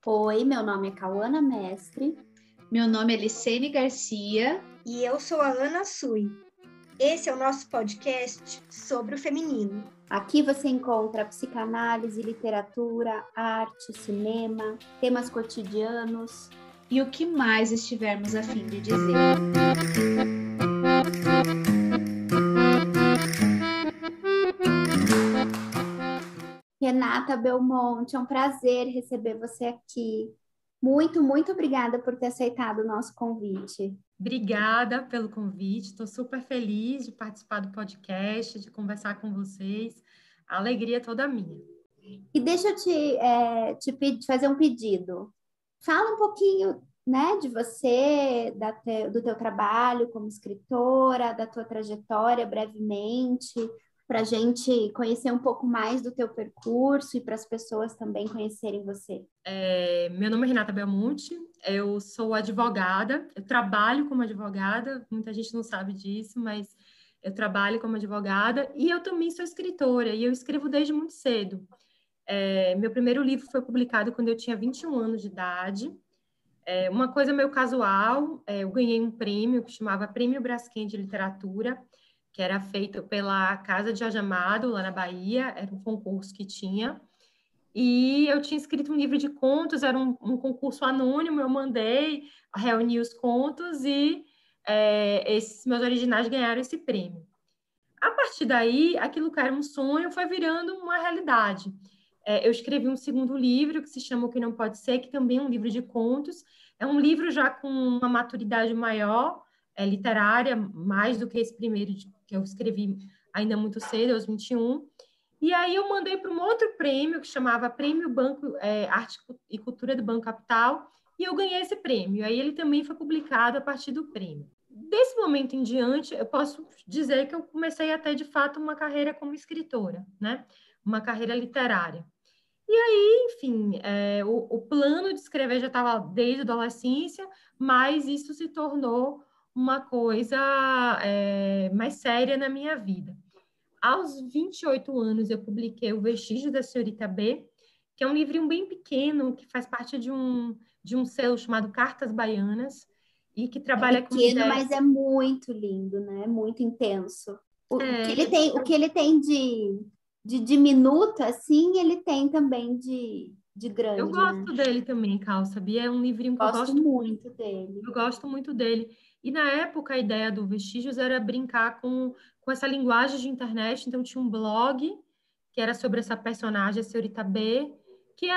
Oi, meu nome é Cauana Mestre. Meu nome é Licene Garcia. E eu sou a Ana Sui. Esse é o nosso podcast sobre o feminino. Aqui você encontra psicanálise, literatura, arte, cinema, temas cotidianos e o que mais estivermos a fim de dizer. Renata Belmonte, é um prazer receber você aqui. Muito, muito obrigada por ter aceitado o nosso convite. Obrigada pelo convite, estou super feliz de participar do podcast, de conversar com vocês. A alegria é toda minha. E deixa eu te fazer um pedido. Fala um pouquinho, né, de você, do teu trabalho como escritora, da tua trajetória, brevemente, para a gente conhecer um pouco mais do teu percurso e para as pessoas também conhecerem você. Meu nome é Renata Belmonte, eu sou advogada, eu trabalho como advogada, muita gente não sabe disso, mas eu trabalho como advogada e eu também sou escritora, e eu escrevo desde muito cedo. Meu primeiro livro foi publicado quando eu tinha 21 anos de idade. Uma coisa meio casual, eu ganhei um prêmio que chamava Prêmio Braskem de Literatura, que era feito pela Casa de Jorge Amado, lá na Bahia, era um concurso que tinha. E eu tinha escrito um livro de contos, era um concurso anônimo, eu mandei, reuni os contos e esses meus originais ganharam esse prêmio. A partir daí, aquilo que era um sonho foi virando uma realidade. Eu escrevi um segundo livro que se chama O Que Não Pode Ser, que também é um livro de contos. É um livro já com uma maturidade maior, literária, mais do que esse primeiro que eu escrevi ainda muito cedo, aos 21. E aí eu mandei para um outro prêmio, que chamava Prêmio Banco, Arte e Cultura do Banco Capital, e eu ganhei esse prêmio. Aí ele também foi publicado a partir do prêmio. Desse momento em diante, eu posso dizer que eu comecei a ter, de fato, uma carreira como escritora, né? Uma carreira literária. E aí, enfim, o plano de escrever já estava desde a adolescência, mas isso se tornou uma coisa mais séria na minha vida. Aos 28 anos, eu publiquei O Vestígio da Senhorita B, que é um livrinho bem pequeno, que faz parte de um selo chamado Cartas Baianas, e que trabalha com pequeno, mas é muito lindo, né? Muito intenso. O que ele tem de diminuto, assim, ele tem também de grande. Eu gosto dele também, Cal, sabia? É um livrinho que eu gosto muito dele. Eu gosto muito dele. E na época a ideia do Vestígios era brincar com essa linguagem de internet. Então tinha um blog que era sobre essa personagem, a Senhorita B, que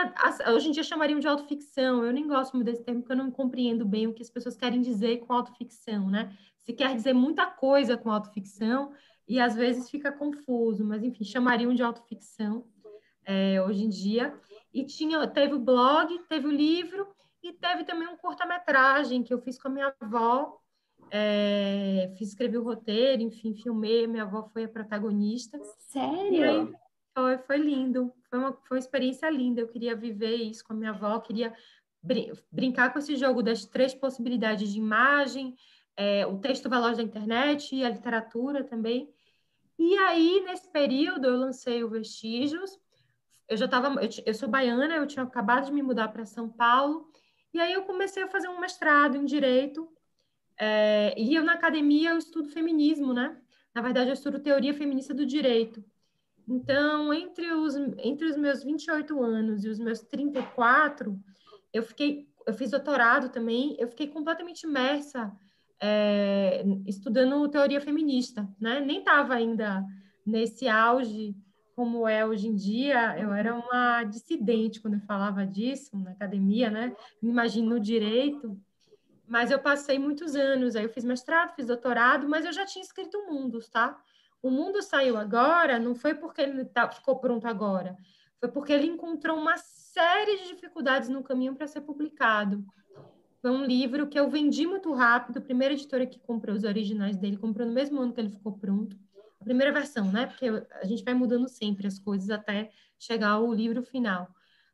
hoje em dia chamariam de autoficção. Eu nem gosto muito desse termo, porque eu não compreendo bem o que as pessoas querem dizer com autoficção, né? Se quer dizer muita coisa com autoficção e às vezes fica confuso, mas enfim, chamariam de autoficção hoje em dia. E teve o blog, teve o livro e teve também um curta-metragem que eu fiz com a minha avó. Escrevi o roteiro, enfim, filmei, minha avó foi a protagonista. Sério? E aí foi lindo, foi uma experiência linda. Eu queria viver isso com a minha avó, queria brincar com esse jogo das 3 possibilidades de imagem, o texto veloz da internet e a literatura também. E aí, nesse período, eu lancei o Vestígios. Eu sou baiana, eu tinha acabado de me mudar para São Paulo, e aí eu comecei a fazer um mestrado em Direito, e eu na academia eu estudo feminismo, né? Na verdade, eu estudo teoria feminista do direito. Então, entre os meus 28 anos e os meus 34, eu fiz doutorado também, eu fiquei completamente imersa estudando teoria feminista, né? Nem estava ainda nesse auge como é hoje em dia. Eu era uma dissidente quando eu falava disso na academia, né? Me imagino no direito, mas eu passei muitos anos, aí eu fiz mestrado, fiz doutorado, mas eu já tinha escrito Mundos, tá? O Mundo saiu agora, não foi porque ele ficou pronto agora, foi porque ele encontrou uma série de dificuldades no caminho para ser publicado. Foi um livro que eu vendi muito rápido, a primeira editora que comprou os originais dele, comprou no mesmo ano que ele ficou pronto. A primeira versão, né? Porque a gente vai mudando sempre as coisas até chegar ao livro final.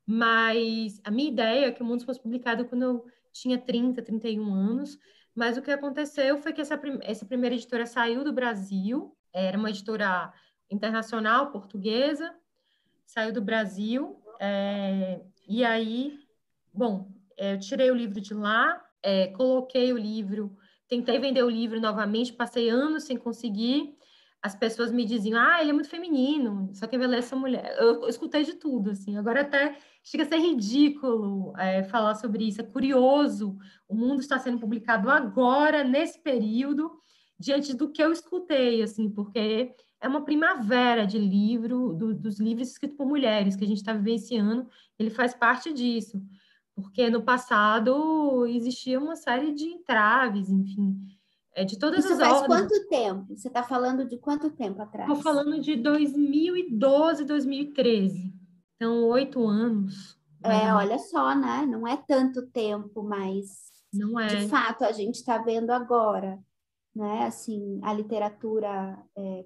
Mas a minha ideia é que o Mundo fosse publicado quando eu tinha 30, 31 anos, mas o que aconteceu foi que essa primeira editora saiu do Brasil, era uma editora internacional, portuguesa, saiu do Brasil, e aí Bom, eu tirei o livro de lá, coloquei o livro, tentei vender o livro novamente, passei anos sem conseguir. As pessoas me diziam, ele é muito feminino, só quem vai ler é essa mulher. Eu escutei de tudo, assim. Agora até chega a ser ridículo falar sobre isso. É curioso. O Mundo está sendo publicado agora, nesse período, diante do que eu escutei, assim, porque é uma primavera de livro, dos livros escritos por mulheres que a gente está vivenciando. Ele faz parte disso. Porque no passado existia uma série de entraves, enfim, de todas Isso as faz ordens. quanto tempo? Você está falando de quanto tempo Estou atrás? falando de 2012, 2013. Então, 8 anos, mais ou menos. Olha só, né? Não é tanto tempo, mas Não de é. fato a gente está vendo agora, né? Assim, a literatura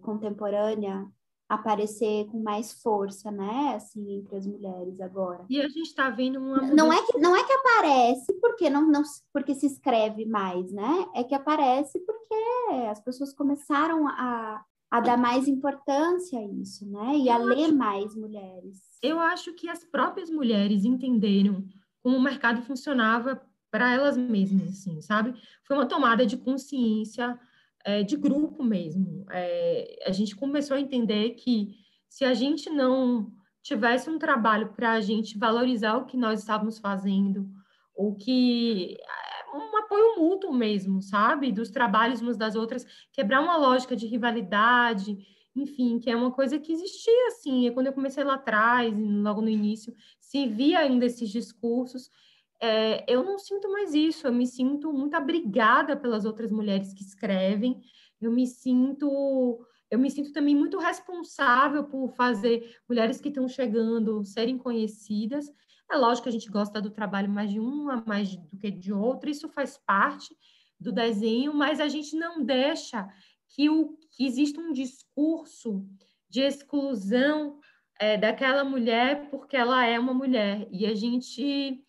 contemporânea aparecer com mais força, né? Assim, entre as mulheres agora. E a gente está vendo uma Não mudança. não é que aparece porque não porque se escreve mais, né? É que aparece porque as pessoas começaram a dar mais importância a isso, né? E a ler mais mulheres. Eu acho que as próprias mulheres entenderam como o mercado funcionava para elas mesmas, assim, sabe? Foi uma tomada de consciência de grupo mesmo. A gente começou a entender que se a gente não tivesse um trabalho para a gente valorizar o que nós estávamos fazendo, ou que um apoio mútuo mesmo, sabe? Dos trabalhos umas das outras, quebrar uma lógica de rivalidade, enfim, que é uma coisa que existia, assim, quando eu comecei lá atrás, logo no início, se via ainda esses discursos, eu não sinto mais isso, eu me sinto muito abrigada pelas outras mulheres que escrevem, eu me sinto também muito responsável por fazer mulheres que estão chegando serem conhecidas. É lógico que a gente gosta do trabalho mais de uma, mais do que de outra, isso faz parte do desenho, mas a gente não deixa que exista um discurso de exclusão daquela mulher porque ela é uma mulher. E a gente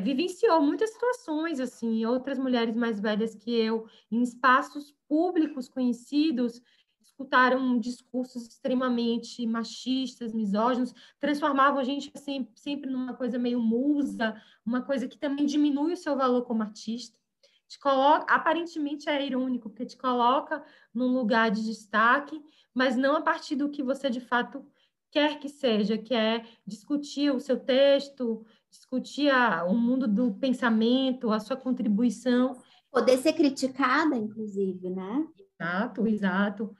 vivenciou muitas situações, assim, outras mulheres mais velhas que eu, em espaços públicos conhecidos, escutaram discursos extremamente machistas, misóginos, transformavam a gente sempre numa coisa meio musa, uma coisa que também diminui o seu valor como artista. Te coloca, aparentemente é irônico, porque te coloca num lugar de destaque, mas não a partir do que você de fato quer que seja, que é discutir o seu texto, discutir o mundo do pensamento, a sua contribuição. Poder ser criticada, inclusive, né? Exato, exato.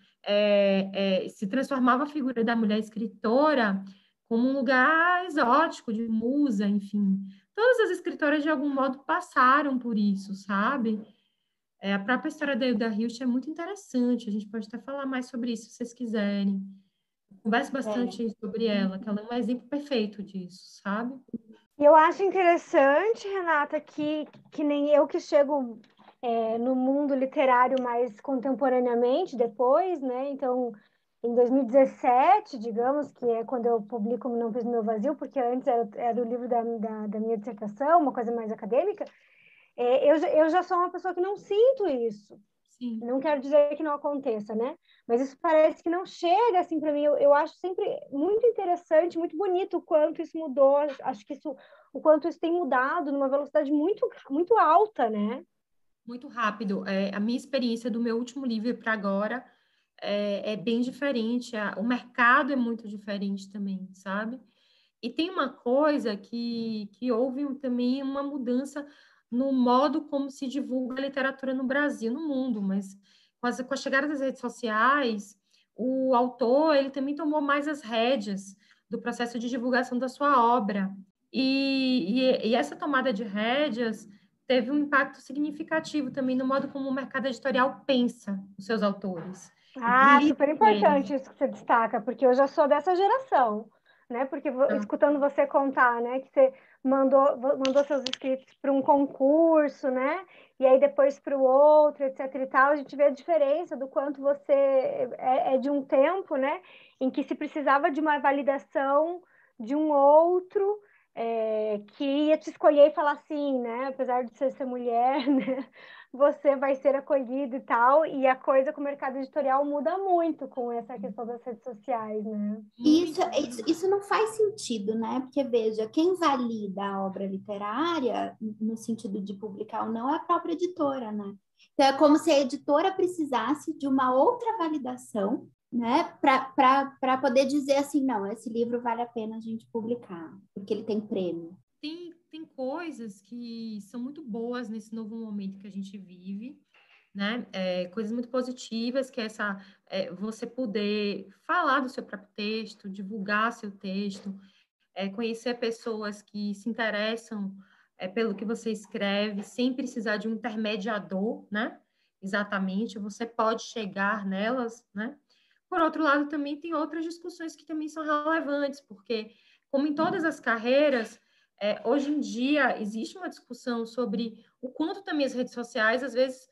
Se transformava a figura da mulher escritora como um lugar exótico, de musa, enfim. Todas as escritoras, de algum modo, passaram por isso, sabe? A própria história da Hilda Hilst é muito interessante, a gente pode até falar mais sobre isso, se vocês quiserem. Converse bastante sobre ela, que ela é um exemplo perfeito disso, sabe? E eu acho interessante, Renata, que nem eu que chego no mundo literário mais contemporaneamente depois, né? Então, em 2017, digamos, que é quando eu publico Não Fiz no Meu Vazio, porque antes era o livro da minha dissertação, uma coisa mais acadêmica, eu já sou uma pessoa que não sinto isso. Sim. Não quero dizer que não aconteça, né? Mas isso parece que não chega assim para mim. Eu acho sempre muito interessante, muito bonito o quanto isso mudou. Acho que o quanto isso tem mudado numa velocidade muito, muito alta, né? Muito rápido. A minha experiência do meu último livro para agora é bem diferente. O mercado é muito diferente também, sabe? E tem uma coisa que houve também uma mudança no modo como se divulga a literatura no Brasil, no mundo, mas com a chegada das redes sociais, o autor ele também tomou mais as rédeas do processo de divulgação da sua obra. E essa tomada de rédeas teve um impacto significativo também no modo como o mercado editorial pensa os seus autores. Ah, E super importante isso que você destaca, porque eu já sou dessa geração, né? Porque escutando você contar, né, que você mandou seus escritos para um concurso, né? E aí depois para o outro, etc e tal, a gente vê a diferença do quanto você é de um tempo, né, em que se precisava de uma validação de um outro que ia te escolher e falar assim, né? Apesar de você ser mulher, né? Você vai ser acolhido e tal. E a coisa com o mercado editorial muda muito com essa questão das redes sociais, né? Isso não faz sentido, né? Porque, veja, quem valida a obra literária, no sentido de publicar ou não, é a própria editora, né? Então, é como se a editora precisasse de uma outra validação, né? Para poder dizer assim, não, esse livro vale a pena a gente publicar, porque ele tem prêmio. Tem coisas que são muito boas nesse novo momento que a gente vive, né? Coisas muito positivas, que é você poder falar do seu próprio texto, divulgar seu texto, conhecer pessoas que se interessam pelo que você escreve, sem precisar de um intermediador, né? Exatamente, você pode chegar nelas, né? Por outro lado, também tem outras discussões que também são relevantes, porque, como em todas as carreiras, hoje em dia existe uma discussão sobre o quanto também as redes sociais, às vezes,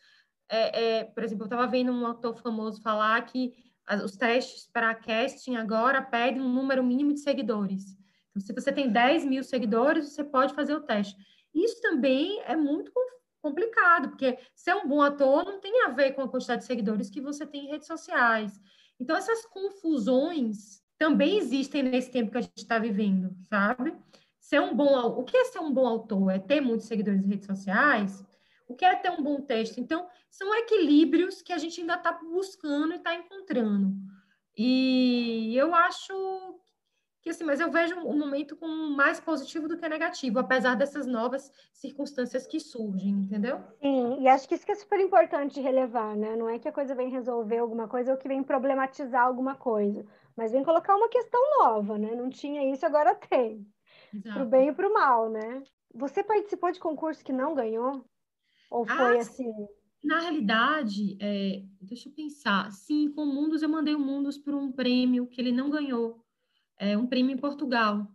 por exemplo, eu estava vendo um autor famoso falar que os testes para casting agora pedem um número mínimo de seguidores. Então, se você tem 10 mil seguidores, você pode fazer o teste. Isso também é muito complicado, porque ser um bom ator não tem a ver com a quantidade de seguidores que você tem em redes sociais. Então, essas confusões também existem nesse tempo que a gente está vivendo, sabe? O que é ser um bom autor? É ter muitos seguidores em redes sociais? O que é ter um bom texto? Então, são equilíbrios que a gente ainda está buscando e está encontrando. E eu acho que, assim, mas eu vejo um momento com mais positivo do que negativo, apesar dessas novas circunstâncias que surgem, entendeu? Sim, e acho que isso que é super importante de relevar, né? Não é que a coisa vem resolver alguma coisa ou que vem problematizar alguma coisa, mas vem colocar uma questão nova, né? Não tinha isso, agora tem. Pro Exato. bem e pro mal, né? Você participou de concurso que não ganhou? Ou Ah, foi assim? na realidade, deixa eu pensar. Sim, com o Mundus eu mandei o Mundus por um prêmio que ele não ganhou. Um prêmio em Portugal.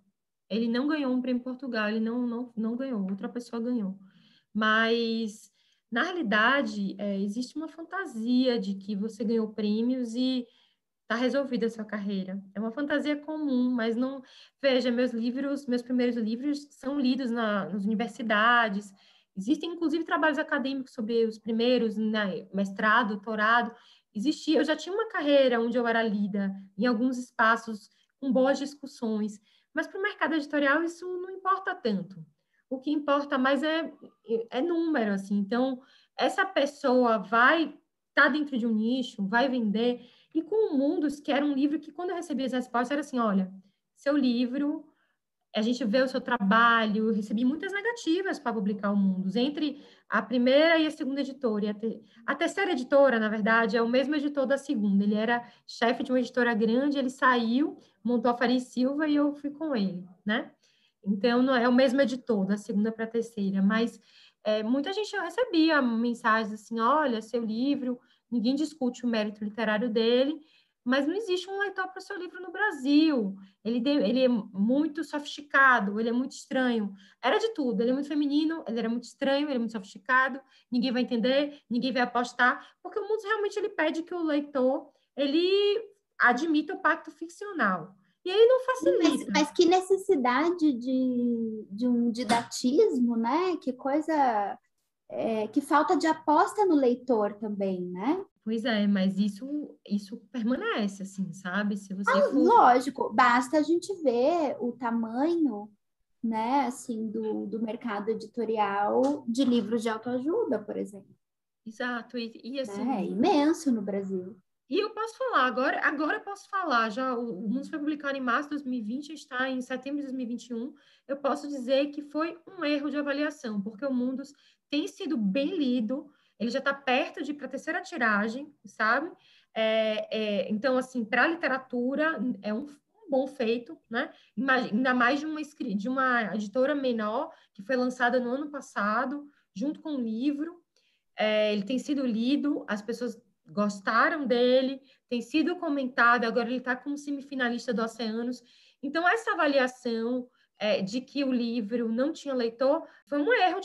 Ele não ganhou um prêmio em Portugal, ele não ganhou, outra pessoa ganhou. Mas, na realidade, existe uma fantasia de que você ganhou prêmios e está resolvida a sua carreira. É uma fantasia comum, mas não... Veja, meus primeiros livros são lidos nas universidades. Existem, inclusive, trabalhos acadêmicos sobre os primeiros, né? Mestrado, doutorado. Eu já tinha uma carreira onde eu era lida em alguns espaços com boas discussões, mas para o mercado editorial isso não importa tanto. O que importa mais é número, assim. Então, essa pessoa vai estar dentro de um nicho, vai vender, e com o Mundus, que era um livro que, quando eu recebi as respostas, era assim, olha, seu livro, a gente vê o seu trabalho, eu recebi muitas negativas para publicar o Mundus, entre a primeira e a segunda editora. E a terceira editora, na verdade, é o mesmo editor da segunda. Ele era chefe de uma editora grande, ele saiu, montou a Faria e Silva e eu fui com ele, né? Então, não é o mesmo editor, da segunda para a terceira, mas muita gente recebia mensagens assim, olha, seu livro, ninguém discute o mérito literário dele, mas não existe um leitor para o seu livro no Brasil. Ele é muito sofisticado, ele é muito estranho. Era de tudo, ele é muito feminino, ele era muito estranho, ele é muito sofisticado, ninguém vai entender, ninguém vai apostar, porque o mundo realmente ele pede que o leitor ele admita o pacto ficcional. E ele não facilita. Mas que necessidade de um didatismo, né? Que coisa, que falta de aposta no leitor também, né? Pois é, mas isso permanece, assim, sabe? Se você for... Lógico, basta a gente ver o tamanho, né, assim, do mercado editorial de livros de autoajuda, por exemplo. Exato, e assim... Né? É imenso no Brasil. E eu posso falar, agora eu posso falar, já o Mundus foi publicado em março de 2020, está em setembro de 2021, eu posso dizer que foi um erro de avaliação, porque o Mundus tem sido bem lido, ele já está perto de ir para a terceira tiragem, sabe? Então, assim, para a literatura é um bom feito, né? Ainda mais de uma editora menor, que foi lançada no ano passado, junto com o livro, ele tem sido lido, as pessoas gostaram dele, tem sido comentado, agora ele está como semifinalista do Oceanos. Então, essa avaliação de que o livro não tinha leitor foi um erro,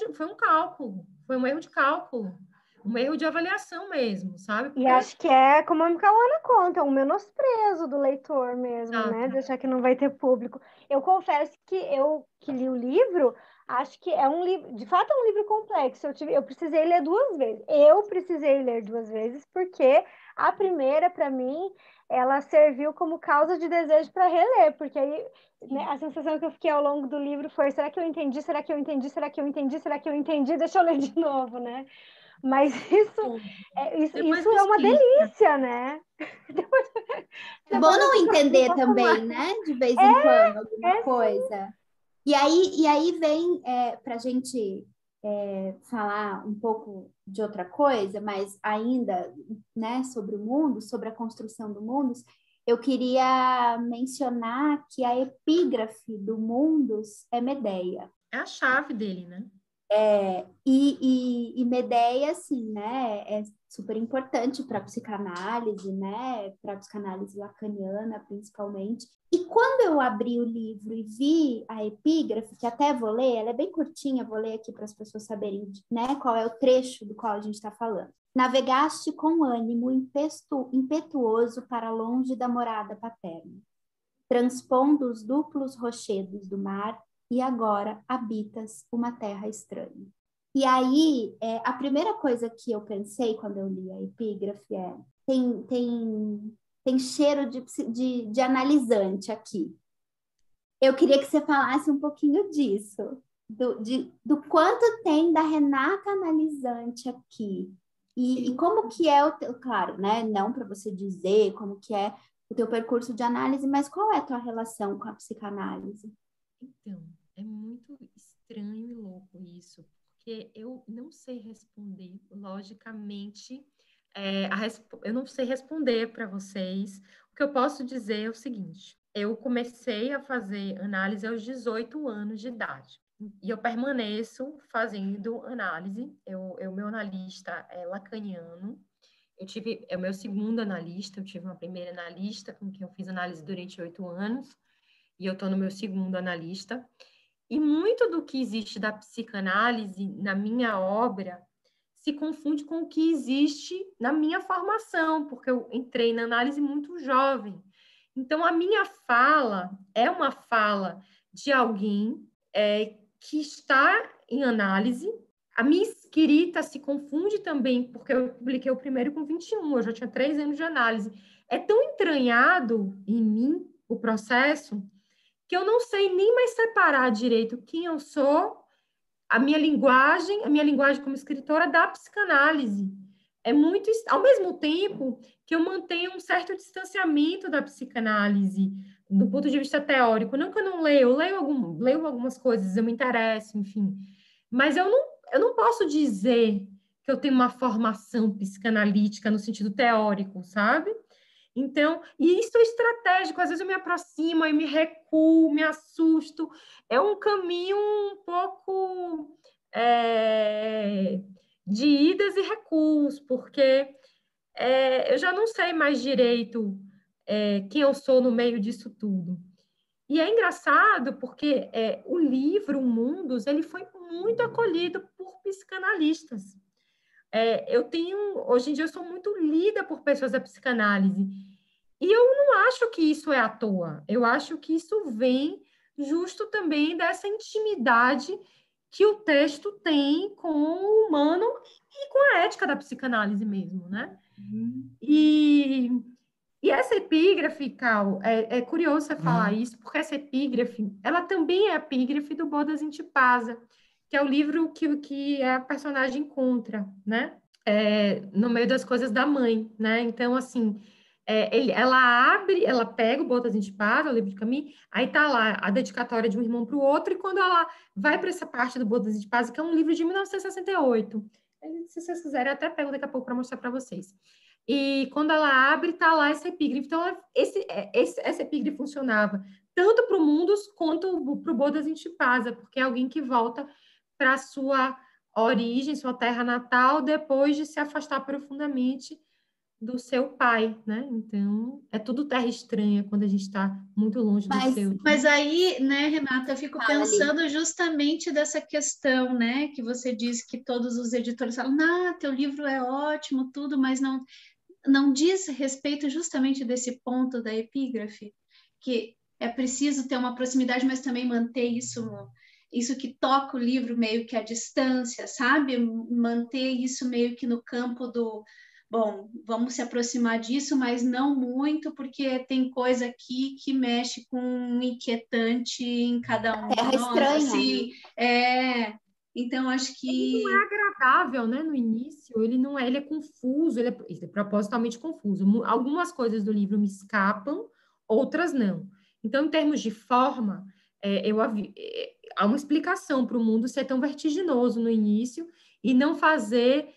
foi um erro de cálculo. um erro de avaliação mesmo, sabe? E Porque... acho que é, como a Micaela conta, um menosprezo do leitor mesmo, né? Exato. De achar que não vai ter público. Eu confesso que eu que li o livro, acho que é um livro, de fato é um livro complexo. Eu precisei ler 2 vezes. Eu precisei ler 2 vezes, porque a primeira, para mim, ela serviu como causa de desejo para reler, porque aí, né, a sensação que eu fiquei ao longo do livro foi: será que eu entendi? Será que eu entendi? Será que eu entendi? Será que eu entendi? Deixa eu ler de novo, né? Mas Bom, isso depois me é uma explica. delícia, né? Depois, É bom depois eu não te conto um entender pouco também, mais. né? De vez em quando, alguma É coisa. E aí vem para a gente falar um pouco de outra coisa, mas ainda, né, sobre o mundo, sobre a construção do Mundus, eu queria mencionar que a epígrafe do Mundus é Medeia. É a chave dele, né? E Medeia, assim, né, é super importante para a psicanálise, né, para a psicanálise lacaniana, principalmente. E quando eu abri o livro e vi a epígrafe, que até vou ler, ela é bem curtinha, vou ler aqui para as pessoas saberem, né, qual é o trecho do qual a gente está falando. Navegaste com ânimo impetuoso para longe da morada paterna, transpondo os duplos rochedos do mar, e agora habitas uma terra estranha. E aí, a primeira coisa que eu pensei quando eu li a epígrafe tem cheiro de analisante aqui. Eu queria que você falasse um pouquinho disso, do quanto tem da Renata analisante aqui. E como que é o teu, claro, né? Não para você dizer como que é o teu percurso de análise, mas qual é a tua relação com a psicanálise? Então, é muito estranho e louco isso, porque eu não sei responder logicamente, eu não sei responder para vocês. O que eu posso dizer é o seguinte: eu comecei a fazer análise aos 18 anos de idade. E eu permaneço fazendo análise. Meu analista é lacaniano. É o meu segundo analista. Eu tive uma primeira analista com quem eu fiz análise durante 8 anos. E eu estou no meu segundo analista. E muito do que existe da psicanálise na minha obra se confunde com o que existe na minha formação, porque eu entrei na análise muito jovem. Então, a minha fala é uma fala de alguém que está em análise. A minha escrita se confunde também, porque eu publiquei o primeiro com 21, eu já tinha 3 anos de análise. É tão entranhado em mim o processo que eu não sei nem mais separar direito quem eu sou, a minha linguagem como escritora da psicanálise. É muito, ao mesmo tempo que eu mantenho um certo distanciamento da psicanálise do ponto de vista teórico. Não que eu não leio, leio algumas coisas, eu me interesso, enfim. Mas eu não posso dizer que eu tenho uma formação psicanalítica no sentido teórico, sabe? Então, e isso é estratégico, às vezes eu me aproximo, aí me recuo, me assusto. É um caminho um pouco de idas e recuos, porque eu já não sei mais direito quem eu sou no meio disso tudo. E é engraçado porque o livro, o Mundus, ele foi muito acolhido por psicanalistas. Hoje em dia, eu sou muito lida por pessoas da psicanálise. E eu não acho que isso é à toa. Eu acho que isso vem justo também dessa intimidade que o texto tem com o humano e com a ética da psicanálise mesmo, né? E essa epígrafe, Cal, é curioso você falar isso, porque essa epígrafe, ela também é a epígrafe do Bodas Antipasa, que é o livro que a personagem encontra, né? No meio das coisas da mãe, né? Então, assim, ela pega o Bodas Antipasa, o livro de Camus, aí tá lá a dedicatória de um irmão para o outro, e quando ela vai para essa parte do Bodas Antipasa, que é um livro de 1968, se vocês quiserem, eu até pego daqui a pouco para mostrar para vocês. E quando ela abre, tá lá essa epígrafe. Então, essa epígrafe funcionava tanto para o Mundus quanto para o Bodas Antipasa, porque é alguém que volta para a sua origem, sua terra natal, depois de se afastar profundamente do seu pai, né? Então, é tudo terra estranha quando a gente está muito longe do Mas seu. Mas aí, né, Renata, eu fico fala ali. pensando justamente dessa questão, né, que você diz que todos os editores falam, teu livro é ótimo, tudo, mas não diz respeito justamente desse ponto da epígrafe, que é preciso ter uma proximidade, mas também manter isso que toca o livro meio que à distância, sabe? Manter isso meio que no campo do, bom, vamos se aproximar disso, mas não muito, porque tem coisa aqui que mexe com um inquietante em cada um de Terra nós, estranha, assim, então acho que Agradável, né? No início, ele não é, ele é confuso, ele é propositalmente confuso. Algumas coisas do livro me escapam, outras não. Então, em termos de forma, há uma explicação para o mundo ser tão vertiginoso no início e não fazer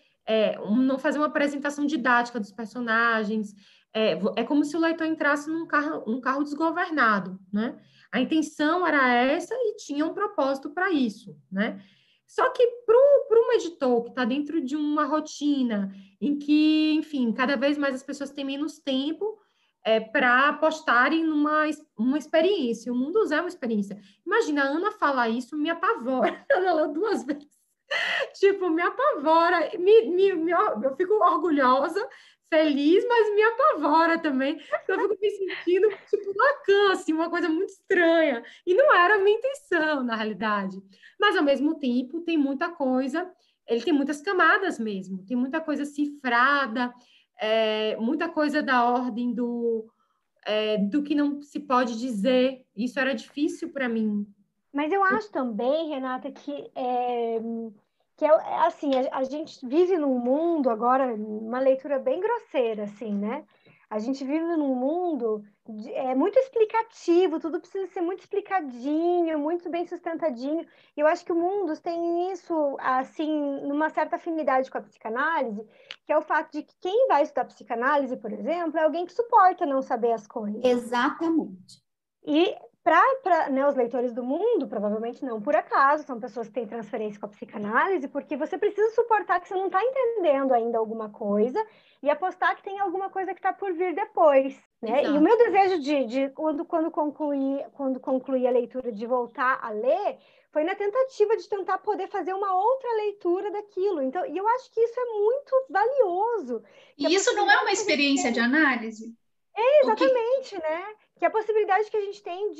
uma apresentação didática dos personagens. É como se o leitor entrasse num carro desgovernado, né? A intenção era essa e tinha um propósito para isso, né? Só que para um editor que está dentro de uma rotina em que, enfim, cada vez mais as pessoas têm menos tempo para apostarem uma experiência. O mundo é uma experiência. Imagina, a Ana falar isso, me apavora. Ela leu 2 vezes. Tipo, me apavora. Eu fico orgulhosa, feliz, mas me apavora também. Eu fico me sentindo, tipo, Lacan, assim, uma coisa muito estranha. E não era a minha intenção, na realidade. Mas, ao mesmo tempo, tem muita coisa, ele tem muitas camadas mesmo, tem muita coisa cifrada, muita coisa da ordem do que não se pode dizer. Isso era difícil para mim. Mas eu acho também, Renata, que assim, a gente vive num mundo agora, uma leitura bem grosseira, assim, né? A gente vive num mundo muito explicativo, tudo precisa ser muito explicadinho, muito bem sustentadinho. E eu acho que o mundo tem isso, assim, numa certa afinidade com a psicanálise, que é o fato de que quem vai estudar psicanálise, por exemplo, é alguém que suporta não saber as coisas. Exatamente. E né, os leitores do mundo, provavelmente não por acaso, são pessoas que têm transferência com a psicanálise, porque você precisa suportar que você não está entendendo ainda alguma coisa e apostar que tem alguma coisa que está por vir depois. Né? E o Exato. meu desejo de quando concluí a leitura, de voltar a ler, foi na tentativa de tentar poder fazer uma outra leitura daquilo. Então, e eu acho que isso é muito valioso. Que a e isso não é possibilidade uma que a gente experiência de tem análise? O que Exatamente, né? Que é a possibilidade que a gente tem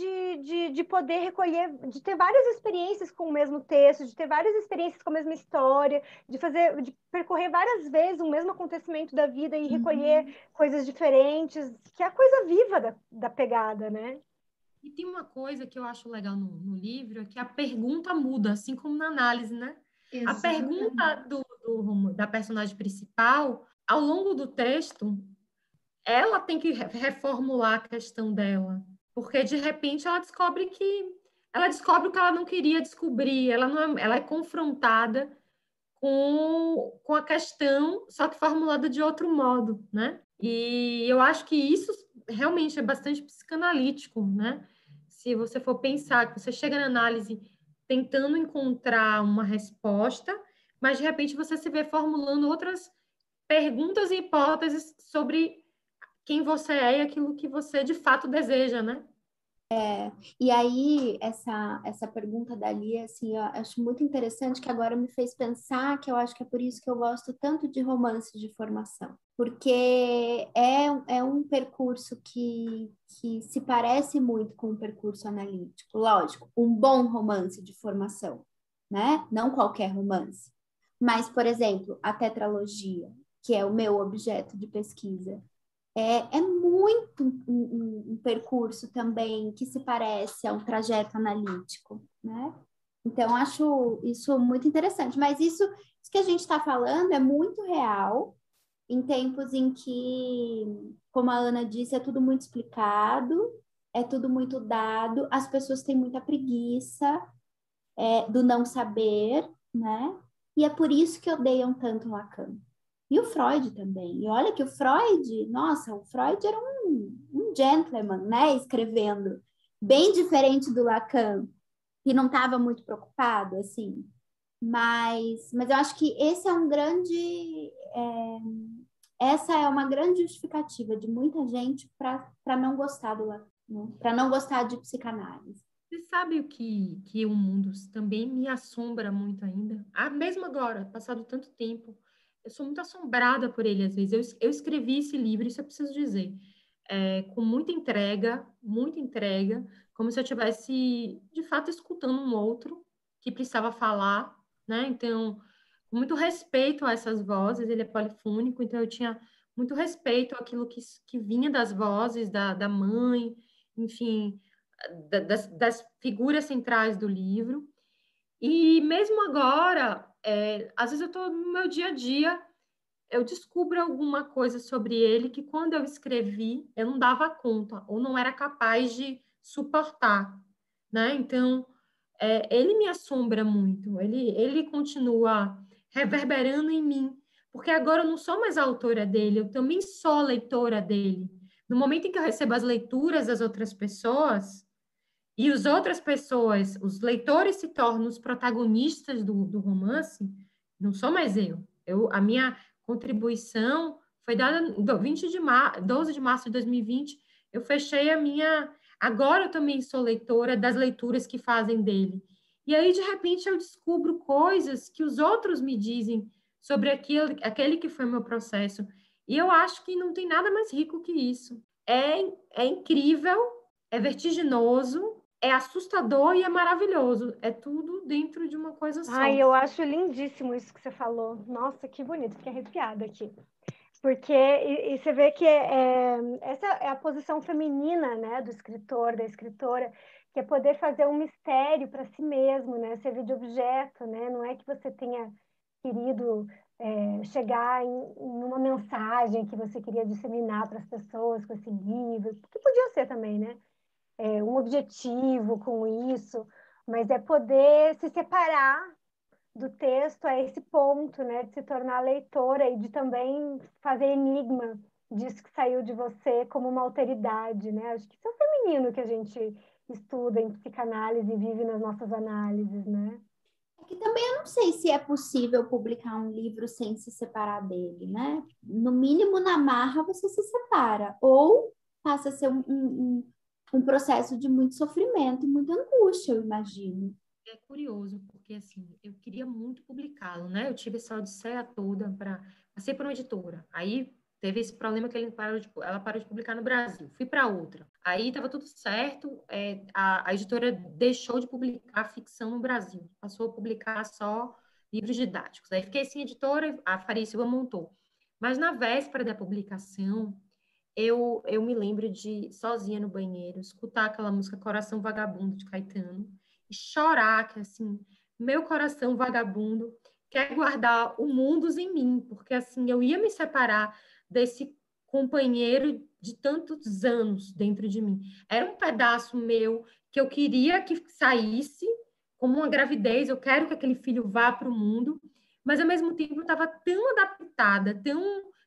de poder recolher, de ter várias experiências com o mesmo texto, de ter várias experiências com a mesma história, de percorrer várias vezes o mesmo acontecimento da vida e recolher coisas diferentes, que é a coisa viva da pegada, né? E tem uma coisa que eu acho legal no livro, é que a pergunta muda, assim como na análise, né? A pergunta exatamente. da personagem principal, ao longo do texto, ela tem que reformular a questão dela, porque de repente ela descobre o que ela não queria descobrir, ela é confrontada com a questão, só que formulada de outro modo, né? E eu acho que isso realmente é bastante psicanalítico, né? Se você for pensar que você chega na análise tentando encontrar uma resposta, mas de repente você se vê formulando outras perguntas e hipóteses sobre quem você é e aquilo que você de fato deseja, né? E aí, essa pergunta da Lia, assim, eu acho muito interessante, que agora me fez pensar que eu acho que é por isso que eu gosto tanto de romance de formação, porque é um percurso que se parece muito com um percurso analítico, lógico, um bom romance de formação, né? Não qualquer romance. Mas, por exemplo, a tetralogia, que é o meu objeto de pesquisa, é muito um percurso também que se parece a um trajeto analítico, né? Então, acho isso muito interessante. Mas isso que a gente está falando é muito real em tempos em que, como a Ana disse, é tudo muito explicado, é tudo muito dado, as pessoas têm muita preguiça do não saber, né? E é por isso que odeiam tanto Lacan. E o Freud também. E olha que o Freud, nossa, o Freud era um gentleman, né? Escrevendo. Bem diferente do Lacan, que não estava muito preocupado, assim. Mas eu acho que esse é um grande essa é uma grande justificativa de muita gente para não gostar para não gostar de psicanálise. Você sabe o que o mundo também me assombra muito ainda? Mesmo agora, passado tanto tempo, eu sou muito assombrada por ele às vezes. Eu escrevi esse livro, isso eu preciso dizer, com muita entrega, como se eu estivesse, de fato, escutando um outro que precisava falar, né? Então, com muito respeito a essas vozes, ele é polifônico, então eu tinha muito respeito àquilo que vinha das vozes da mãe, enfim, das figuras centrais do livro. E mesmo agora, às vezes eu estou no meu dia a dia, eu descubro alguma coisa sobre ele que quando eu escrevi, eu não dava conta, ou não era capaz de suportar, né? Então, ele me assombra muito, ele continua reverberando em mim, porque agora eu não sou mais a autora dele, eu também sou leitora dele. No momento em que eu recebo as leituras das outras pessoas, e as outras pessoas, os leitores se tornam os protagonistas do romance, não sou mais a minha contribuição foi dada no 12 de março de 2020, eu fechei a minha... Agora eu também sou leitora das leituras que fazem dele. E aí, de repente, eu descubro coisas que os outros me dizem sobre aquele que foi meu processo. E eu acho que não tem nada mais rico que isso. É incrível, é vertiginoso, é assustador e é maravilhoso. É tudo dentro de uma coisa só. Ai, eu acho lindíssimo isso que você falou. Nossa, que bonito, fiquei arrepiada aqui. Porque e você vê que essa é a posição feminina, né, do escritor, da escritora, que é poder fazer um mistério para si mesmo, né, servir de objeto, né, não é que você tenha querido chegar em uma mensagem que você queria disseminar para as pessoas com esse livro, que podia ser também, né, um objetivo com isso, mas é poder se separar do texto a esse ponto, né, de se tornar leitora e de também fazer enigma disso que saiu de você como uma alteridade, né? Acho que isso é o feminino que a gente estuda em psicanálise e vive nas nossas análises, né? É que também eu não sei se é possível publicar um livro sem se separar dele, né? No mínimo, na marra, você se separa. Ou passa a ser um processo de muito sofrimento e muita angústia, eu imagino. É curioso, porque assim, eu queria muito publicá-lo, né? Eu tive essa odisseia toda para... Passei por uma editora. Aí teve esse problema que ela parou de publicar no Brasil. Fui para outra. Aí estava tudo certo, a editora deixou de publicar ficção no Brasil. Passou a publicar só livros didáticos. Aí fiquei sem editora, a Faria Silva montou. Mas na véspera da publicação, eu me lembro de, sozinha no banheiro, escutar aquela música Coração Vagabundo, de Caetano, e chorar, que assim, meu coração vagabundo quer guardar o mundo em mim, porque assim, eu ia me separar desse companheiro de tantos anos dentro de mim. Era um pedaço meu que eu queria que saísse, como uma gravidez, eu quero que aquele filho vá para o mundo, mas ao mesmo tempo eu estava tão adaptada,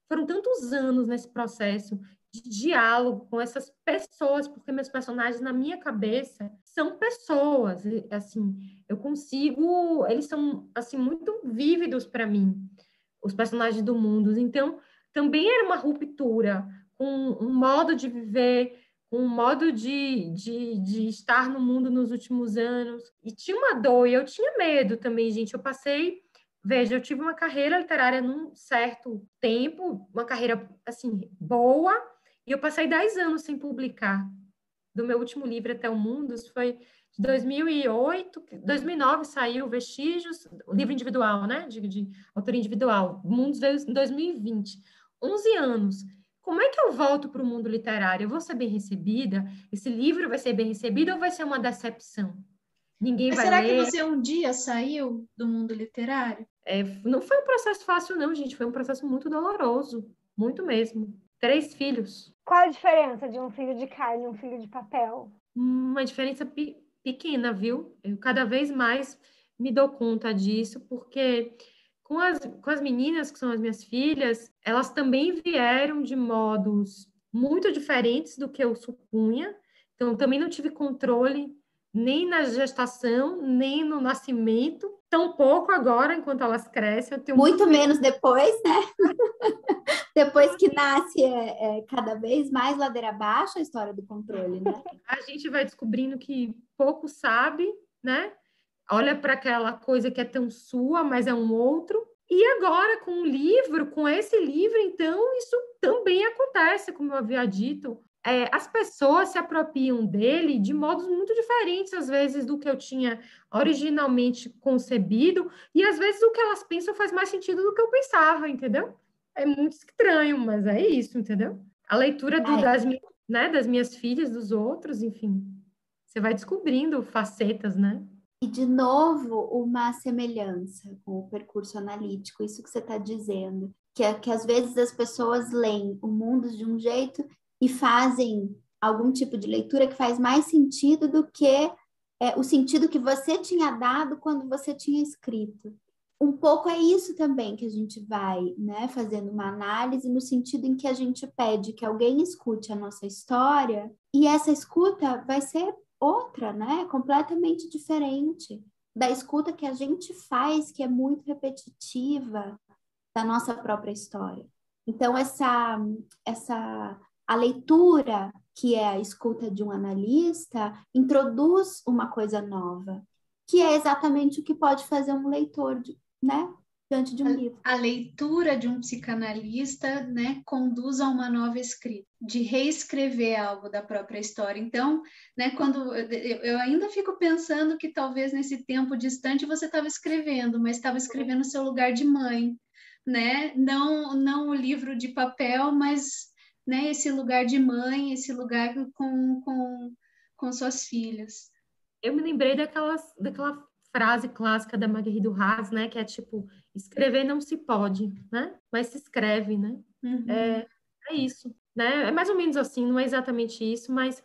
foram tantos anos nesse processo de diálogo com essas pessoas, porque meus personagens na minha cabeça são pessoas, assim, eu consigo, eles são assim muito vívidos para mim, os personagens do mundo. Então, também era uma ruptura com um modo de viver, com um modo de estar no mundo nos últimos anos. E tinha uma dor, e eu tinha medo também, gente. Veja, eu tive uma carreira literária num certo tempo, uma carreira, assim, boa, e eu passei 10 anos sem publicar. Do meu último livro, Até o Mundo, foi de 2008, 2009 saiu Vestígios, o livro individual, né, de autoria individual. Mundos veio em 2020. 11 anos. Como é que eu volto para o mundo literário? Eu vou ser bem recebida? Esse livro vai ser bem recebido ou vai ser uma decepção? Ninguém Mas vai será ler. que você um dia saiu do mundo literário? Não foi um processo fácil, não, gente. Foi um processo muito doloroso. Muito mesmo. 3 filhos. Qual a diferença de um filho de carne e um filho de papel? Uma diferença pequena, viu? Eu cada vez mais me dou conta disso, porque com as meninas, que são as minhas filhas, elas também vieram de modos muito diferentes do que eu supunha. Então, também não tive controle nem na gestação, nem no nascimento. tão pouco agora, enquanto elas crescem. Eu tenho muito menos depois, né? Depois que nasce, cada vez mais ladeira abaixo a história do controle, né? A gente vai descobrindo que pouco sabe, né? Olha para aquela coisa que é tão sua, mas é um outro. E agora, com o livro, com esse livro, então, isso também acontece, como eu havia dito. As pessoas se apropriam dele de modos muito diferentes, às vezes, do que eu tinha originalmente concebido, e às vezes o que elas pensam faz mais sentido do que eu pensava, entendeu? É muito estranho, mas é isso, entendeu? A leitura das minhas filhas, dos outros, enfim. Você vai descobrindo facetas, né? E, de novo, uma semelhança com o percurso analítico, isso que você está dizendo, que às vezes as pessoas leem o mundo de um jeito e fazem algum tipo de leitura que faz mais sentido do que o sentido que você tinha dado quando você tinha escrito. Um pouco é isso também que a gente vai, né, fazendo uma análise no sentido em que a gente pede que alguém escute a nossa história e essa escuta vai ser outra, né, completamente diferente da escuta que a gente faz, que é muito repetitiva da nossa própria história. Então, a leitura, que é a escuta de um analista, introduz uma coisa nova, que é exatamente o que pode fazer um leitor, né, diante de um livro. A leitura de um psicanalista, né, conduz a uma nova escrita, de reescrever algo da própria história. Então, né, quando eu ainda fico pensando que talvez nesse tempo distante você estava escrevendo, mas estava escrevendo o seu lugar de mãe, né? Não o livro de papel, mas, né, esse lugar de mãe, esse lugar com suas filhas. Eu me lembrei daquela frase clássica da Marguerite Duras, né? Que é tipo, escrever não se pode, né? Mas se escreve, né? Uhum. É isso, né? É mais ou menos assim, não é exatamente isso, mas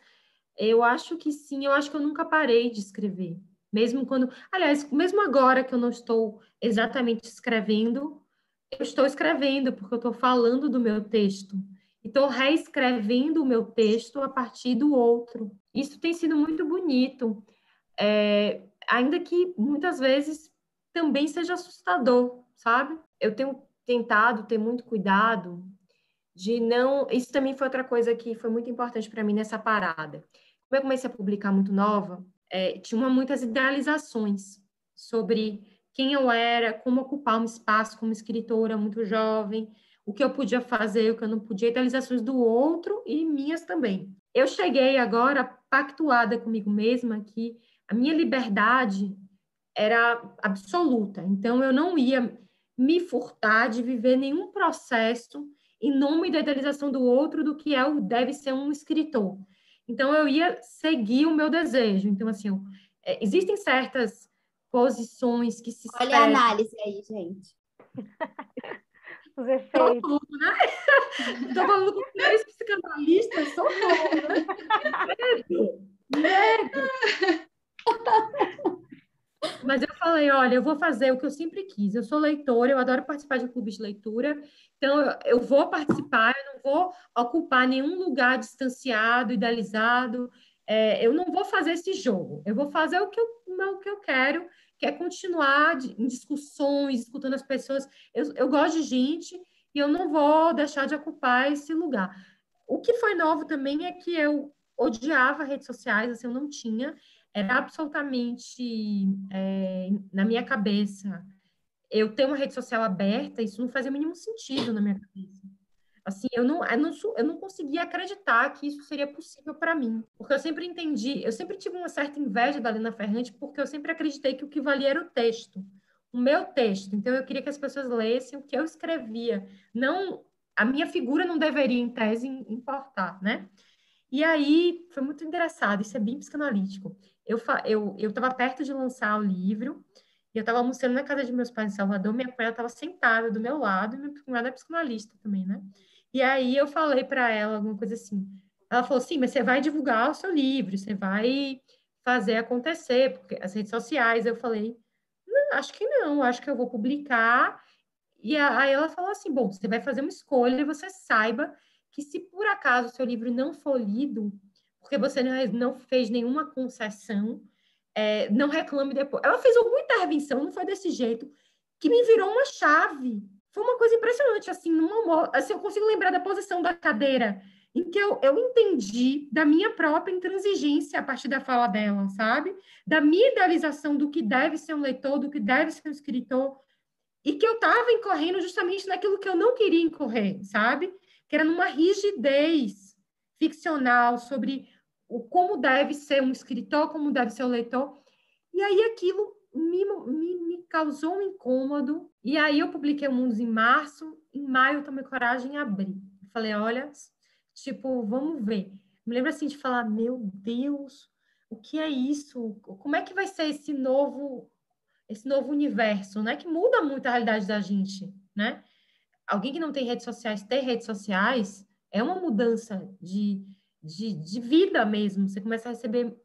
eu acho que sim, eu acho que eu nunca parei de escrever. Mesmo quando... Aliás, mesmo agora que eu não estou exatamente escrevendo, eu estou escrevendo, porque eu estou falando do meu texto. E estou reescrevendo o meu texto a partir do outro. Isso tem sido muito bonito. Ainda que muitas vezes também seja assustador, sabe? Eu tenho tentado ter muito cuidado de não... Isso também foi outra coisa que foi muito importante para mim nessa parada. Como eu comecei a publicar muito nova, tinha muitas idealizações sobre quem eu era, como ocupar um espaço como escritora muito jovem, o que eu podia fazer, o que eu não podia, idealizações do outro e minhas também. Eu cheguei agora pactuada comigo mesma que a minha liberdade era absoluta, então eu não ia me furtar de viver nenhum processo em nome da idealização do outro do que deve ser um escritor. Então eu ia seguir o meu desejo. Então assim, existem certas posições que se Olha a análise aí, gente. Os efeitos. Tudo, né? Estou falando com 3 psicanalistas, socorro, né? Medo. Mas eu falei, olha, eu vou fazer o que eu sempre quis. Eu sou leitora, eu adoro participar de clubes de leitura, então eu vou participar, eu não vou ocupar nenhum lugar distanciado, idealizado. Eu não vou fazer esse jogo. Eu vou fazer o que eu quero, que é continuar em discussões, escutando as pessoas. Eu gosto de gente e eu não vou deixar de ocupar esse lugar. O que foi novo também é que eu odiava redes sociais, assim, eu não tinha. Era absolutamente na minha cabeça. Eu ter uma rede social aberta, isso não fazia o mínimo sentido na minha cabeça. Assim, eu não conseguia acreditar que isso seria possível para mim. Porque eu sempre entendi, eu sempre tive uma certa inveja da Lina Ferrante, porque eu sempre acreditei que o que valia era o texto, o meu texto. Então, eu queria que as pessoas lessem o que eu escrevia. Não, a minha figura não deveria, em tese, importar, né? E aí, foi muito engraçado, isso é bem psicanalítico. Eu estava perto de lançar o livro, e eu estava almoçando na casa de meus pais em Salvador, minha cunhada estava sentada do meu lado, e minha cunhada é psicanalista também, né? E aí eu falei para ela alguma coisa assim. Ela falou, sim, mas você vai divulgar o seu livro, você vai fazer acontecer, porque as redes sociais. Eu falei, não, acho que não, acho que eu vou publicar. E aí ela falou assim, bom, você vai fazer uma escolha e você saiba que se por acaso o seu livro não for lido, porque você não fez nenhuma concessão, não reclame depois. Ela fez alguma intervenção, não foi desse jeito, que me virou uma chave. Foi uma coisa impressionante, assim, assim, eu consigo lembrar da posição da cadeira, em que eu entendi da minha própria intransigência a partir da fala dela, sabe? Da minha idealização do que deve ser um leitor, do que deve ser um escritor, e que eu estava incorrendo justamente naquilo que eu não queria incorrer, sabe? Que era numa rigidez ficcional sobre como deve ser um escritor, como deve ser o leitor. E aí aquilo me causou um incômodo. E aí eu publiquei o Mundos em março. Em maio eu tomei coragem e abri. Falei, olha, tipo, vamos ver. Me lembro assim de falar, meu Deus, o que é isso? Como é que vai ser esse novo universo, né? Que muda muito a realidade da gente, né? Alguém que não tem redes sociais, ter redes sociais é uma mudança de vida mesmo. Você começa a receber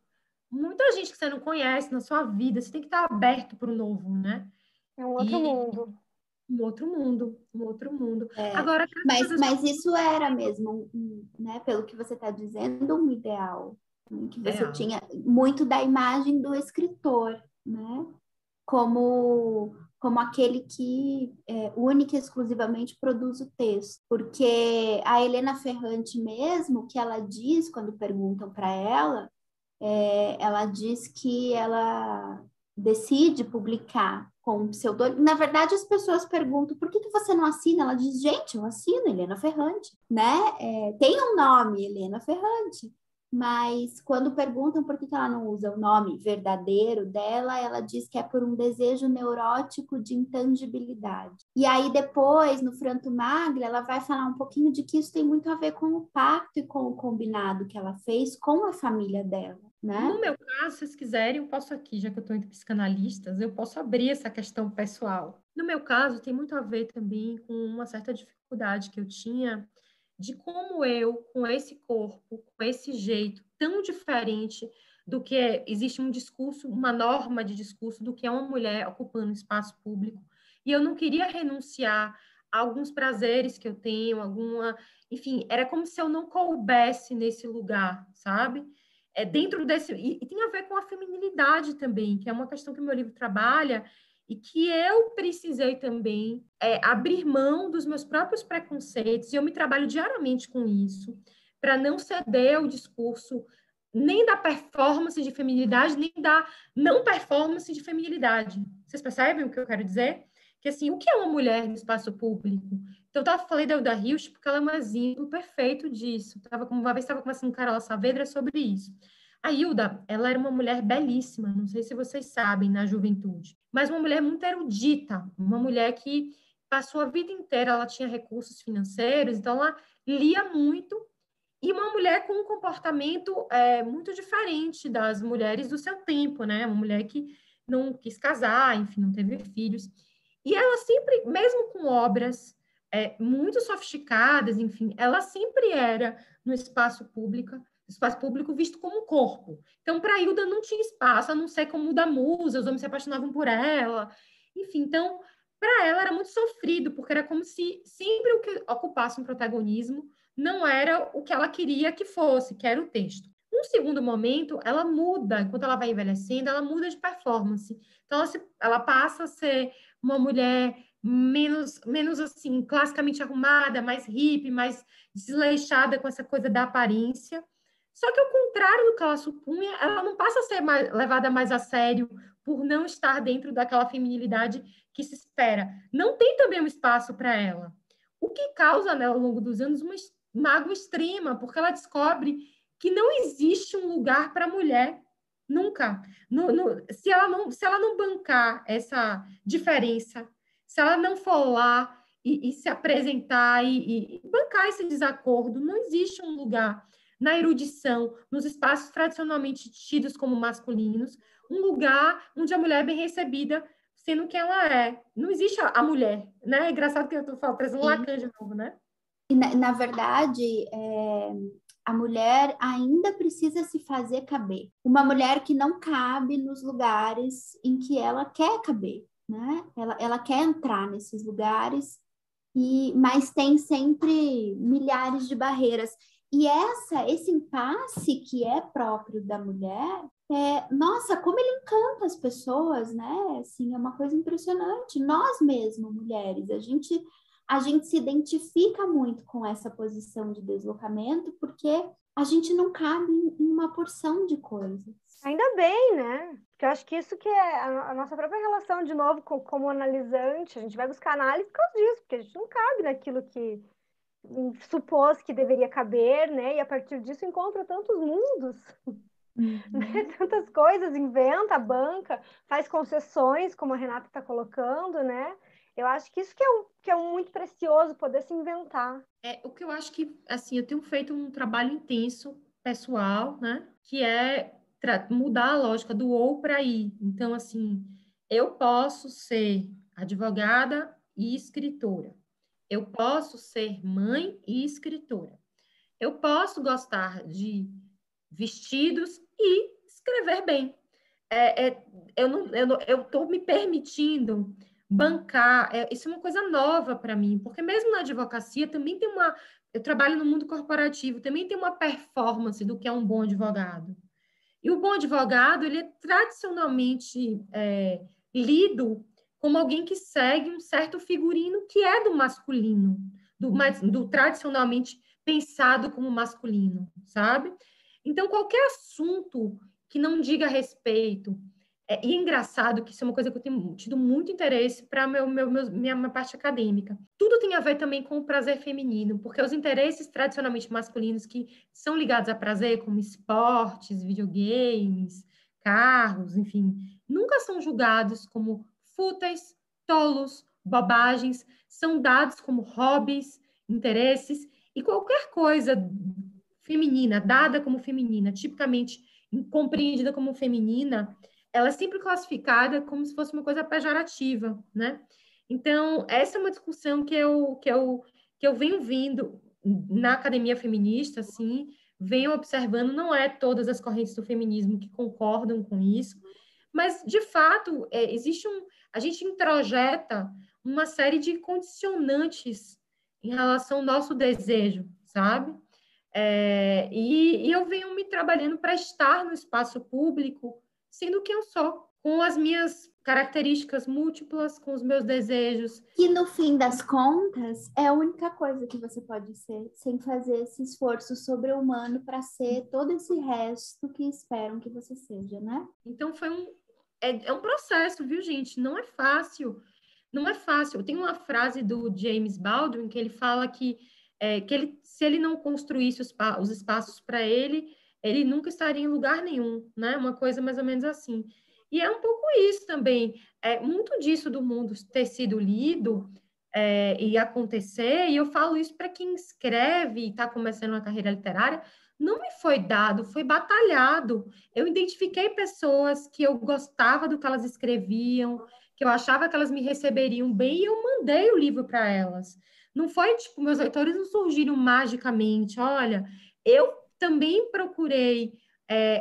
muita gente que você não conhece na sua vida. Você tem que estar aberto para o novo, né? É um outro mundo. Um outro mundo, um outro mundo. É, Agora, mas isso era mesmo, né, pelo que você está dizendo, um ideal, né, que você tinha muito da imagem do escritor, né? Como aquele que única e exclusivamente produz o texto. Porque a Helena Ferrante mesmo, que ela diz quando perguntam para ela diz que ela decide publicar com um pseudônimo. Na verdade, as pessoas perguntam por que você não assina? Ela diz, gente, eu assino Helena Ferrante, né? Tem um nome, Helena Ferrante. Mas quando perguntam por que ela não usa o nome verdadeiro dela, ela diz que é por um desejo neurótico de intangibilidade. E aí depois, no Franto Maglia, ela vai falar um pouquinho de que isso tem muito a ver com o pacto e com o combinado que ela fez com a família dela, né? No meu caso, se vocês quiserem, eu posso aqui, já que eu estou entre psicanalistas, eu posso abrir essa questão pessoal. No meu caso, tem muito a ver também com uma certa dificuldade que eu tinha de como eu, com esse corpo, com esse jeito tão diferente do que existe um discurso, uma norma de discurso do que é uma mulher ocupando espaço público, e eu não queria renunciar a alguns prazeres que eu tenho, enfim, era como se eu não coubesse nesse lugar, sabe? Dentro desse, e tem a ver com a feminilidade também, que é uma questão que o meu livro trabalha, e que eu precisei também abrir mão dos meus próprios preconceitos, e eu me trabalho diariamente com isso, para não ceder ao discurso nem da performance de feminilidade, nem da não performance de feminilidade. Vocês percebem o que eu quero dizer? Que, assim, o que é uma mulher no espaço público? Então, falei da Hilda Hilst porque ela é um exemplo perfeito disso. Uma vez estava conversando com Carola Saavedra sobre isso. A Hilda, ela era uma mulher belíssima, não sei se vocês sabem, na juventude, mas uma mulher muito erudita, uma mulher que passou a vida inteira, ela tinha recursos financeiros, então ela lia muito, e uma mulher com um comportamento muito diferente das mulheres do seu tempo, né? Uma mulher que não quis casar, enfim, não teve filhos. E ela sempre, mesmo com obras muito sofisticadas, enfim, ela sempre era no espaço público visto como um corpo. Então, para a Hilda não tinha espaço, a não ser como o da musa, os homens se apaixonavam por ela. Enfim, então, para ela era muito sofrido, porque era como se sempre o que ocupasse um protagonismo não era o que ela queria que fosse, que era o texto. Num segundo momento, ela muda, enquanto ela vai envelhecendo, ela muda de performance. Então, ela passa a ser uma mulher menos assim, classicamente arrumada, mais hippie, mais desleixada com essa coisa da aparência. Só que, ao contrário do que ela supunha, ela não passa a ser levada mais a sério por não estar dentro daquela feminilidade que se espera. Não tem também um espaço para ela. O que causa, né, ao longo dos anos, uma mágoa extrema, porque ela descobre que não existe um lugar para a mulher, nunca. Se ela não bancar essa diferença, se ela não for lá e se apresentar e bancar esse desacordo, não existe um lugar na erudição, nos espaços tradicionalmente tidos como masculinos, um lugar onde a mulher é bem recebida, sendo que ela é. Não existe a mulher, né? É engraçado que eu estou trazendo Lacan de novo, né? E, na verdade, a mulher ainda precisa se fazer caber. Uma mulher que não cabe nos lugares em que ela quer caber, né? Ela quer entrar nesses lugares, mas tem sempre milhares de barreiras. E esse impasse que é próprio da mulher Nossa, como ele encanta as pessoas, né? Assim, é uma coisa impressionante. Nós mesmos, mulheres, a gente se identifica muito com essa posição de deslocamento porque a gente não cabe em uma porção de coisas. Ainda bem, né? Porque eu acho que isso que é a nossa própria relação, de novo, como analisante. A gente vai buscar análise por causa disso, porque a gente não cabe naquilo que supôs que deveria caber, né? E a partir disso encontra tantos mundos, né? Tantas coisas, inventa, banca, faz concessões, como a Renata está colocando, né? Eu acho que isso que é muito precioso, poder se inventar. O que eu acho que, assim, eu tenho feito um trabalho intenso, pessoal, né? Que é mudar a lógica do ou para ir. Então, assim, eu posso ser advogada e escritora. Eu posso ser mãe e escritora. Eu posso gostar de vestidos e escrever bem. Eu estou me permitindo bancar. Isso é uma coisa nova para mim, porque mesmo na advocacia também tem uma. Eu trabalho no mundo corporativo, também tem uma performance do que é um bom advogado. E o bom advogado, ele é tradicionalmente lido como alguém que segue um certo figurino que é do masculino, do tradicionalmente pensado como masculino, sabe? Então, qualquer assunto que não diga respeito, e é engraçado que isso é uma coisa que eu tenho tido muito interesse para minha parte acadêmica. Tudo tem a ver também com o prazer feminino, porque os interesses tradicionalmente masculinos que são ligados a prazer, como esportes, videogames, carros, enfim, nunca são julgados como fúteis, tolos, bobagens, são dados como hobbies, interesses, e qualquer coisa feminina, dada como feminina, tipicamente compreendida como feminina, ela é sempre classificada como se fosse uma coisa pejorativa, né? Então, essa é uma discussão que eu venho vindo na academia feminista, assim, venho observando, não é todas as correntes do feminismo que concordam com isso, mas, de fato, a gente introjeta uma série de condicionantes em relação ao nosso desejo, sabe? E eu venho me trabalhando para estar no espaço público sendo quem eu sou, com as minhas características múltiplas, com os meus desejos. Que no fim das contas é a única coisa que você pode ser, sem fazer esse esforço sobre-humano para ser todo esse resto que esperam que você seja, né? Então é um processo, viu, gente? Não é fácil. Não é fácil. Tem uma frase do James Baldwin que ele fala que se ele não construísse os espaços para ele, ele nunca estaria em lugar nenhum, né? Uma coisa mais ou menos assim. E é um pouco isso também. Muito disso do mundo ter sido lido e acontecer, e eu falo isso para quem escreve e está começando uma carreira literária, não me foi dado, foi batalhado. Eu identifiquei pessoas que eu gostava do que elas escreviam, que eu achava que elas me receberiam bem, e eu mandei o livro para elas. Não foi tipo, meus leitores não surgiram magicamente. Olha, eu também procurei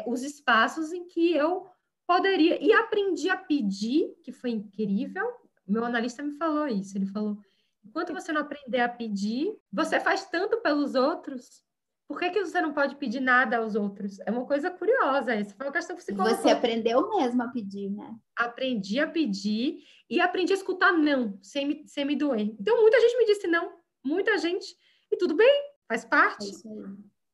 os espaços em que eu poderia, e aprendi a pedir, que foi incrível. Meu analista me falou isso. Ele falou: enquanto você não aprender a pedir, você faz tanto pelos outros. Por que você não pode pedir nada aos outros? É uma coisa curiosa, essa foi uma questão que você colocou. Você aprendeu mesmo a pedir, né? Aprendi a pedir e aprendi a escutar não, sem me doer. Então, muita gente me disse não, muita gente, e tudo bem, faz parte. É isso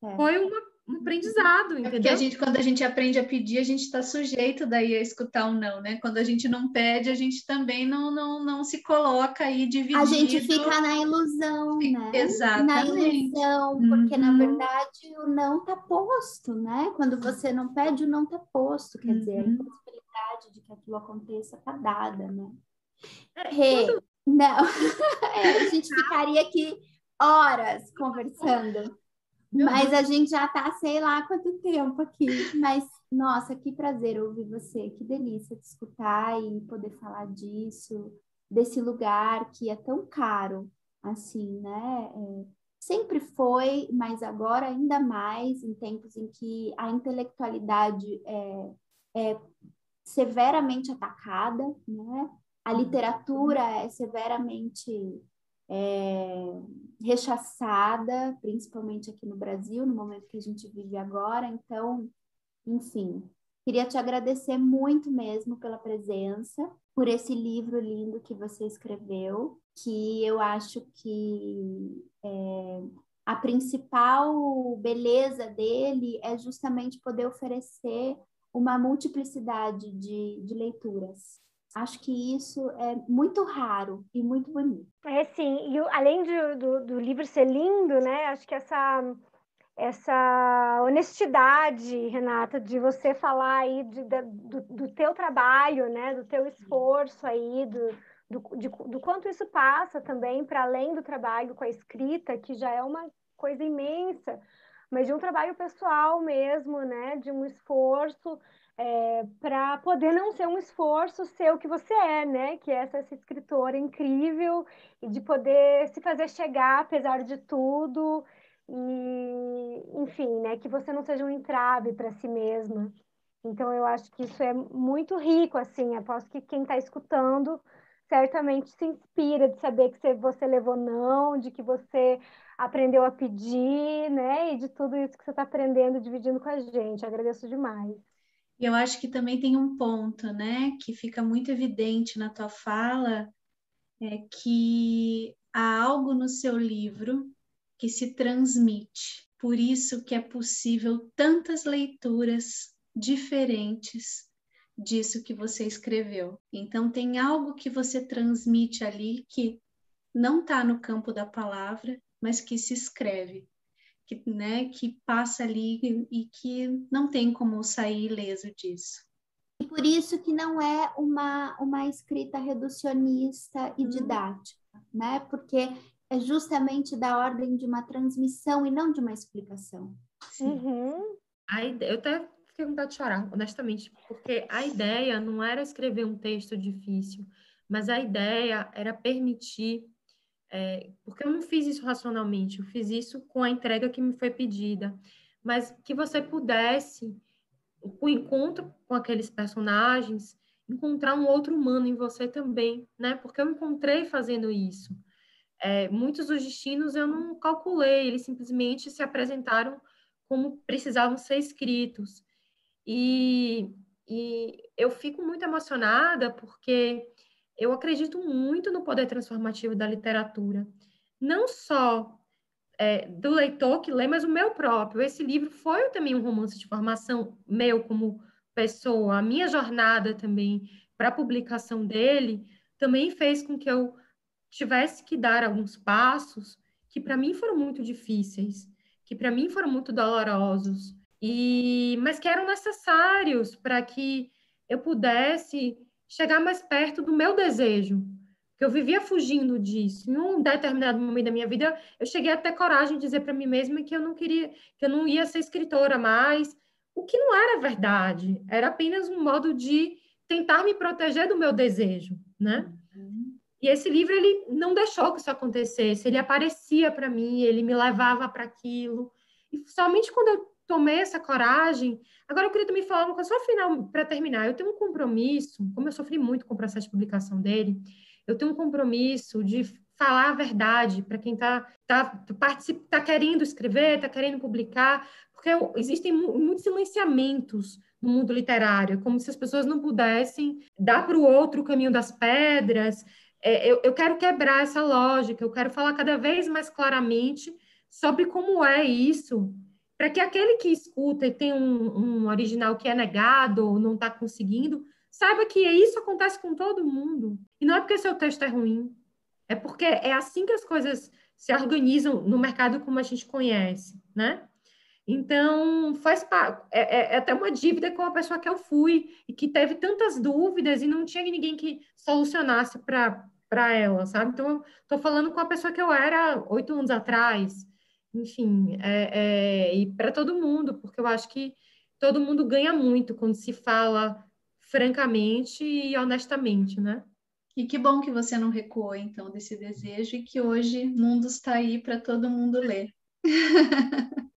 aí. Foi um aprendizado, entendeu? Porque quando a gente aprende a pedir, a gente está sujeito daí a escutar um não, né? Quando a gente não pede, a gente também não se coloca aí dividido. A gente fica na ilusão, né? Exatamente. Na ilusão, porque na verdade o não tá posto, né? Quando você não pede, o não tá posto. Quer dizer, a possibilidade de que aquilo aconteça tá dada, né? Não, a gente ficaria aqui horas conversando. Mas a gente já tá, sei lá quanto tempo aqui. Mas, nossa, que prazer ouvir você. Que delícia te escutar e poder falar disso, desse lugar que é tão caro, assim, né? Sempre foi, mas agora ainda mais, em tempos em que a intelectualidade é severamente atacada, né? A literatura é severamente rechaçada, principalmente aqui no Brasil, no momento que a gente vive agora. Então, enfim, Queria te agradecer muito mesmo pela presença, por esse livro lindo que você escreveu, que eu acho que a principal beleza dele é justamente poder oferecer uma multiplicidade de leituras. Acho que isso é muito raro e muito bonito. É sim, e além do livro ser lindo, né? Acho que essa honestidade, Renata, de você falar aí do teu trabalho, né? Do teu esforço aí, do quanto isso passa também para além do trabalho com a escrita, que já é uma coisa imensa, mas de um trabalho pessoal mesmo, né? De um esforço para poder não ser um esforço ser o que você é, né? Que é essa escritora incrível e de poder se fazer chegar, apesar de tudo, e, enfim, né? Que você não seja um entrave para si mesma. Então, eu acho que isso é muito rico, assim. Aposto que quem está escutando certamente se inspira de saber que você levou não, de que você aprendeu a pedir, né? E de tudo isso que você está aprendendo, dividindo com a gente. Agradeço demais. E eu acho que também tem um ponto, né, que fica muito evidente na tua fala, é que há algo no seu livro que se transmite. Por isso que é possível tantas leituras diferentes disso que você escreveu. Então tem algo que você transmite ali que não está no campo da palavra, mas que se escreve, que passa ali e que não tem como sair ileso disso. E por isso que não é uma escrita reducionista e didática, né? Porque é justamente da ordem de uma transmissão e não de uma explicação. Uhum. Eu até fiquei com vontade de chorar, honestamente, porque a ideia não era escrever um texto difícil, mas a ideia era permitir, porque eu não fiz isso racionalmente, eu fiz isso com a entrega que me foi pedida, mas que você pudesse, o encontro com aqueles personagens, encontrar um outro humano em você também, né? Porque eu encontrei fazendo isso. Muitos dos destinos eu não calculei, eles simplesmente se apresentaram como precisavam ser escritos. E eu fico muito emocionada porque eu acredito muito no poder transformativo da literatura. Não só do leitor que lê, mas o meu próprio. Esse livro foi também um romance de formação meu como pessoa. A minha jornada também para a publicação dele também fez com que eu tivesse que dar alguns passos que para mim foram muito difíceis, que para mim foram muito dolorosos, mas que eram necessários para que eu pudesse chegar mais perto do meu desejo, que eu vivia fugindo disso. Em um determinado momento da minha vida, eu cheguei a ter coragem de dizer para mim mesma que eu não queria, que eu não ia ser escritora mais, o que não era verdade, era apenas um modo de tentar me proteger do meu desejo, né? E esse livro, ele não deixou que isso acontecesse, ele aparecia para mim, ele me levava para aquilo. E somente quando eu tomei essa coragem... Agora, eu queria também falar uma coisa, só final, para terminar. Eu tenho um compromisso, como eu sofri muito com o processo de publicação dele, eu tenho um compromisso de falar a verdade para quem tá querendo escrever, está querendo publicar, porque existem muitos silenciamentos no mundo literário, como se as pessoas não pudessem dar para o outro o caminho das pedras. Eu quero quebrar essa lógica, eu quero falar cada vez mais claramente sobre como é isso, para que aquele que escuta e tem um original que é negado ou não está conseguindo, saiba que isso acontece com todo mundo. E não é porque seu texto é ruim, é porque é assim que as coisas se organizam no mercado como a gente conhece, né? Então, é até uma dívida com a pessoa que eu fui e que teve tantas dúvidas e não tinha ninguém que solucionasse para ela, sabe? Então, eu estou falando com a pessoa que eu era 8 anos atrás. Enfim, e para todo mundo, porque eu acho que todo mundo ganha muito quando se fala francamente e honestamente, né? E que bom que você não recuou, então, desse desejo e que hoje o mundo está aí para todo mundo ler.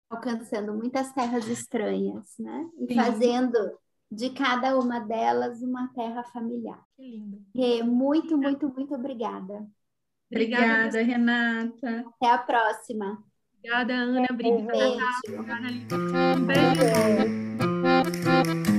Alcançando muitas terras estranhas, né? E Sim. fazendo de cada uma delas uma terra familiar. Que lindo. Muito, muito, muito obrigada. Obrigada, Renata. Até a próxima. Obrigada, Ana. Obrigada. Beijo. Obrigada, Lívia. Um beijo.